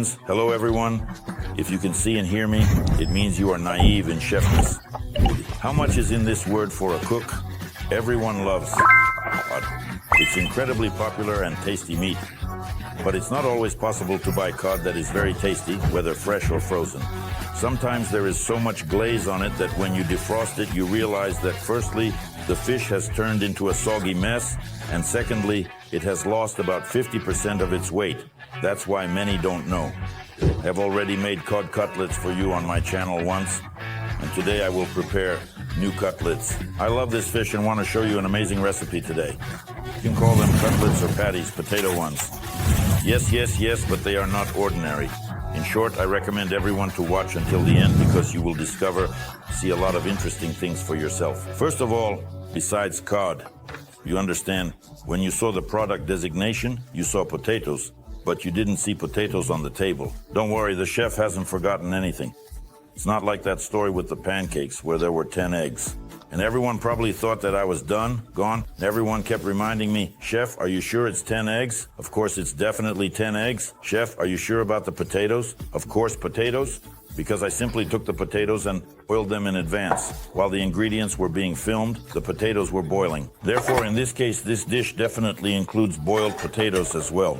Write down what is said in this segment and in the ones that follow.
friends, hello everyone. If you can see and hear me, it means you are naive in chefness. How much is in this word for a cook? Everyone loves cod. It's incredibly popular and tasty meat. But it's not always possible to buy cod that is very tasty, whether fresh or frozen. Sometimes there is so much glaze on it that when you defrost it, you realize that firstly, the fish has turned into a soggy mess, and secondly, it has lost about 50% of its weight. That's why many don't know. I've already made cod cutlets for you on my channel once, and today I will prepare new cutlets. I love this fish and want to show you an amazing recipe today. You can call them cutlets or patties, potato ones. Yes, but they are not ordinary. In short, I recommend everyone to watch until the end because you will see a lot of interesting things for yourself. First of all, besides cod, you understand, when you saw the product designation, you saw potatoes, but you didn't see potatoes on the table. Don't worry, the chef hasn't forgotten anything. It's not like that story with the pancakes where there were 10 eggs. And everyone probably thought that I was gone. Everyone kept reminding me, Chef, are you sure it's 10 eggs? Of course, it's definitely 10 eggs. Chef, are you sure about the potatoes? Of course, potatoes. Because I simply took the potatoes and boiled them in advance. While the ingredients were being filmed, the potatoes were boiling. Therefore, in this case, this dish definitely includes boiled potatoes as well.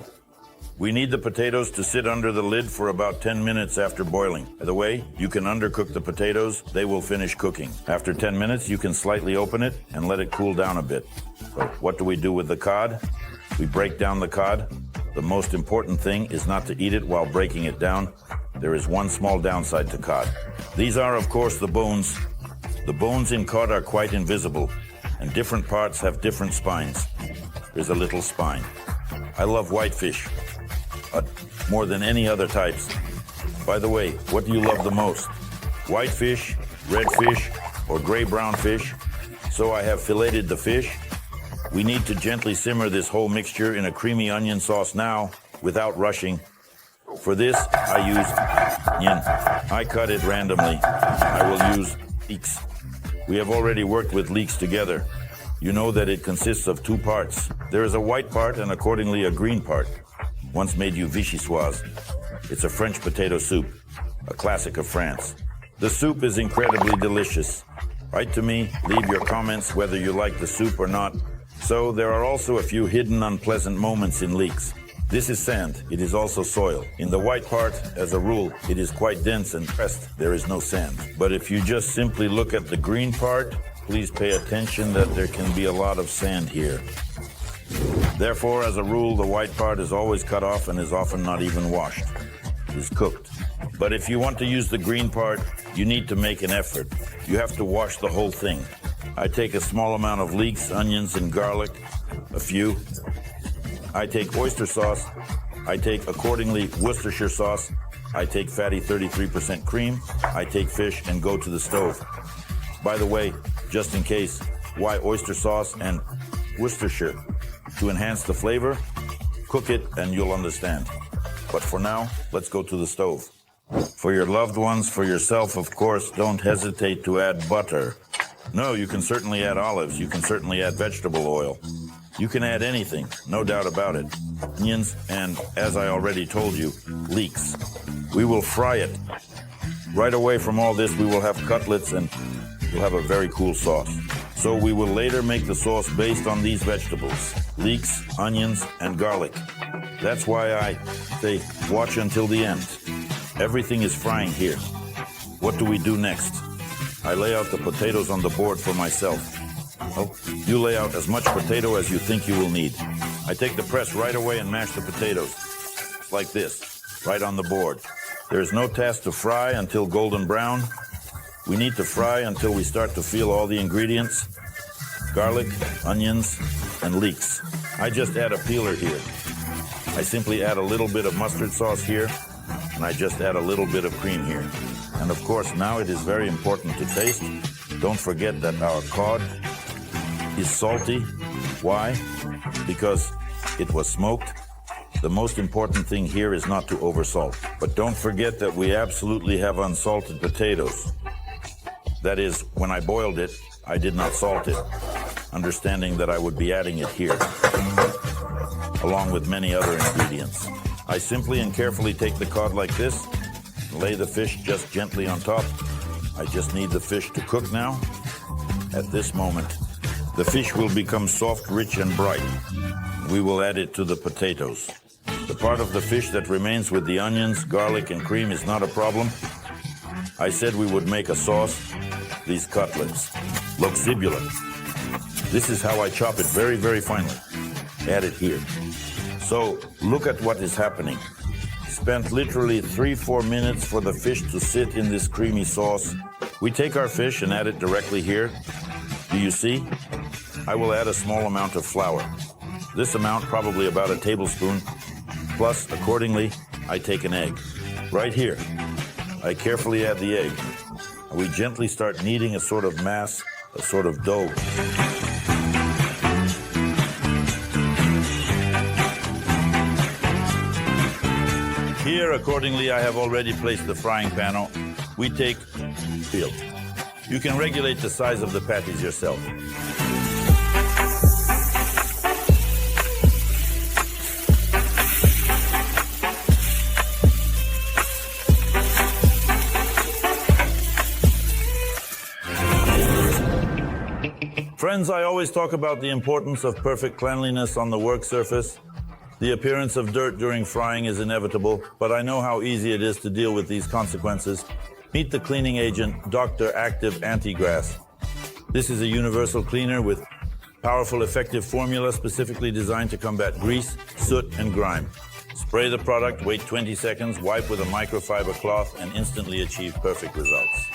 We need the potatoes to sit under the lid for about 10 minutes after boiling. By the way, you can undercook the potatoes, they will finish cooking. After 10 minutes, you can slightly open it and let it cool down a bit. So what do we do with the cod? We break down the cod. The most important thing is not to eat it while breaking it down. There is one small downside to cod. These are, of course, the bones. The bones in cod are quite invisible, and different parts have different spines. There's a little spine. I love whitefish more than any other types. By the way, what do you love the most? Whitefish, red fish, or gray-brown fish? So I have filleted the fish. We need to gently simmer this whole mixture in a creamy onion sauce now, without rushing. For this, I use onion. I cut it randomly. I will use leeks. We have already worked with leeks together. You know that it consists of two parts. There is a white part and accordingly a green part. Once made you vichyssoise. It's a French potato soup, a classic of France. The soup is incredibly delicious. Write to me, leave your comments whether you like the soup or not. So there are also a few hidden unpleasant moments in leeks. This is sand, it is also soil. In the white part, as a rule, it is quite dense and pressed, there is no sand. But if you just simply look at the green part, please pay attention that there can be a lot of sand here. Therefore, as a rule, the white part is always cut off and is often not even washed. It is cooked. But if you want to use the green part, you need to make an effort. You have to wash the whole thing. I take a small amount of leeks, onions, and garlic, a few. I take oyster sauce. I take, accordingly, Worcestershire sauce. I take fatty 33% cream. I take fish and go to the stove. By the way, just in case, why oyster sauce and Worcestershire? To enhance the flavor, cook it and you'll understand. But for now, let's go to the stove. For your loved ones, for yourself, of course, don't hesitate to add butter. No, you can certainly add olives. You can certainly add vegetable oil. You can add anything, no doubt about it. Onions and, as I already told you, leeks. We will fry it. Right away from all this, we will have cutlets and we'll have a very cool sauce. So we will later make the sauce based on these vegetables, leeks, onions, and garlic. That's why I say watch until the end. Everything is frying here. What do we do next? I lay out the potatoes on the board for myself. Oh, you lay out as much potato as you think you will need. I take the press right away and mash the potatoes. Like this, right on the board. There is no task to fry until golden brown. We need to fry until we start to feel all the ingredients. Garlic, onions, and leeks. I just add a peeler here. I simply add a little bit of mustard sauce here, and I just add a little bit of cream here. And of course, now it is very important to taste. Don't forget that our cod is salty. Why? Because it was smoked. The most important thing here is not to oversalt. But don't forget that we absolutely have unsalted potatoes. That is, when I boiled it, I did not salt it, understanding that I would be adding it here, along with many other ingredients. I simply and carefully take the cod like this, and lay the fish just gently on top. I just need the fish to cook now. At this moment, the fish will become soft, rich, and bright. We will add it to the potatoes. The part of the fish that remains with the onions, garlic, and cream is not a problem. I said we would make a sauce. These cutlets look sibulant. This is how I chop it very, very finely. Add it here. So look at what is happening. Spent literally 3-4 minutes for the fish to sit in this creamy sauce. We take our fish and add it directly here. Do you see? I will add a small amount of flour. This amount, probably about a tablespoon. Plus, accordingly, I take an egg. Right here. I carefully add the egg. We gently start kneading a sort of mass, a sort of dough. Here, accordingly, I have already placed the frying panel. We take field. You can regulate the size of the patties yourself. Friends, I always talk about the importance of perfect cleanliness on the work surface. The appearance of dirt during frying is inevitable, but I know how easy it is to deal with these consequences. Meet the cleaning agent, Dr. Active Anti-Grass. This is a universal cleaner with powerful, effective formula specifically designed to combat grease, soot, and grime. Spray the product, wait 20 seconds, wipe with a microfiber cloth, and instantly achieve perfect results.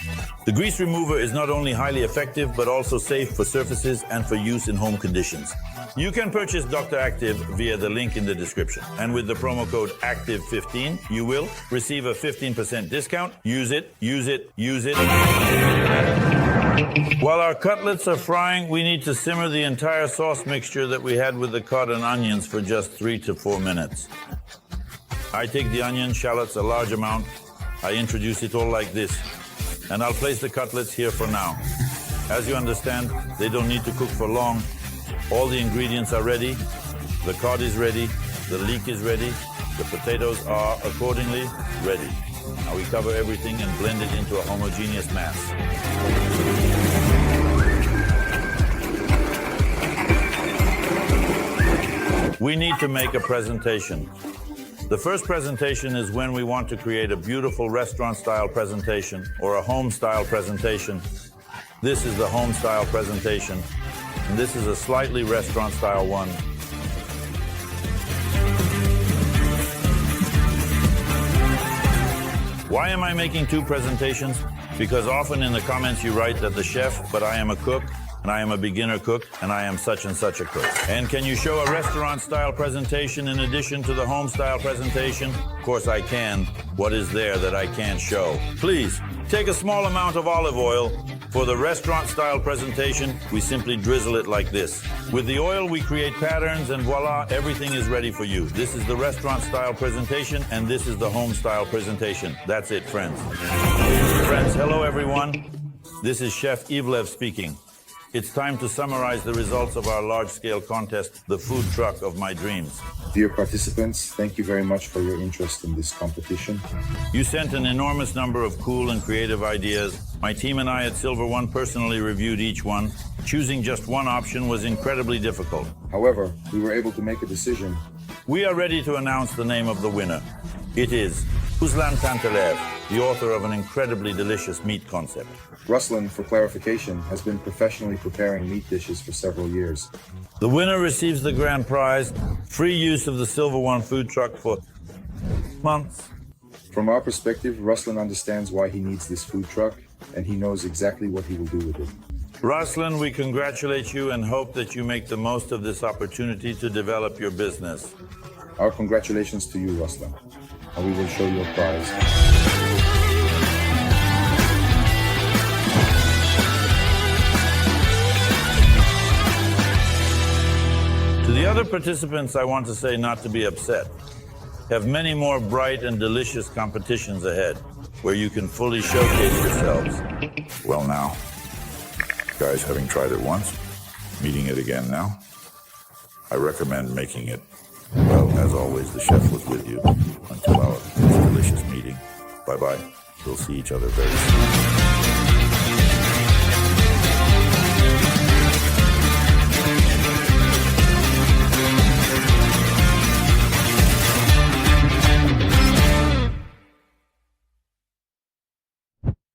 The grease remover is not only highly effective, but also safe for surfaces and for use in home conditions. You can purchase Dr. Active via the link in the description. And with the promo code ACTIVE15, you will receive a 15% discount. Use it, use it, use it. While our cutlets are frying, we need to simmer the entire sauce mixture that we had with the cod and onions for just 3 to 4 minutes. I take the onion, shallots, a large amount. I introduce it all like this. And I'll place the cutlets here for now. As you understand, they don't need to cook for long. All the ingredients are ready. The cod is ready. The leek is ready. The potatoes are, accordingly, ready. Now we cover everything and blend it into a homogeneous mass. We need to make a presentation. The first presentation is when we want to create a beautiful restaurant-style presentation or a home-style presentation. This is the home-style presentation, and this is a slightly restaurant-style one. Why am I making 2 presentations? Because often in the comments you write that the chef, but I am a cook, and I am a beginner cook, and I am such and such a cook. And can you show a restaurant-style presentation in addition to the home-style presentation? Of course I can. What is there that I can't show? Please, take a small amount of olive oil. For the restaurant-style presentation, we simply drizzle it like this. With the oil, we create patterns, and voila, everything is ready for you. This is the restaurant-style presentation, and this is the home-style presentation. That's it, friends. Friends, hello, everyone. This is Chef Ivlev speaking. It's time to summarize the results of our large-scale contest, the food truck of my dreams. Dear participants, thank you very much for your interest in this competition. You sent an enormous number of cool and creative ideas. My team and I at Silver One personally reviewed each one. Choosing just one option was incredibly difficult. However, we were able to make a decision. We are ready to announce the name of the winner. It is Ruslan Pantelev, the author of an incredibly delicious meat concept. Ruslan, for clarification, has been professionally preparing meat dishes for several years. The winner receives the grand prize, free use of the Silver One food truck for months. From our perspective, Ruslan understands why he needs this food truck, and he knows exactly what he will do with it. Ruslan, we congratulate you and hope that you make the most of this opportunity to develop your business. Our congratulations to you, Ruslan, and we will show your prize. To the other participants, I want to say not to be upset. Have many more bright and delicious competitions ahead, where you can fully showcase yourselves. Well now, guys, having tried it once, meeting it again now, I recommend making it, well, as always, the chef was with you until our delicious meeting. Bye-bye. We'll see each other very soon.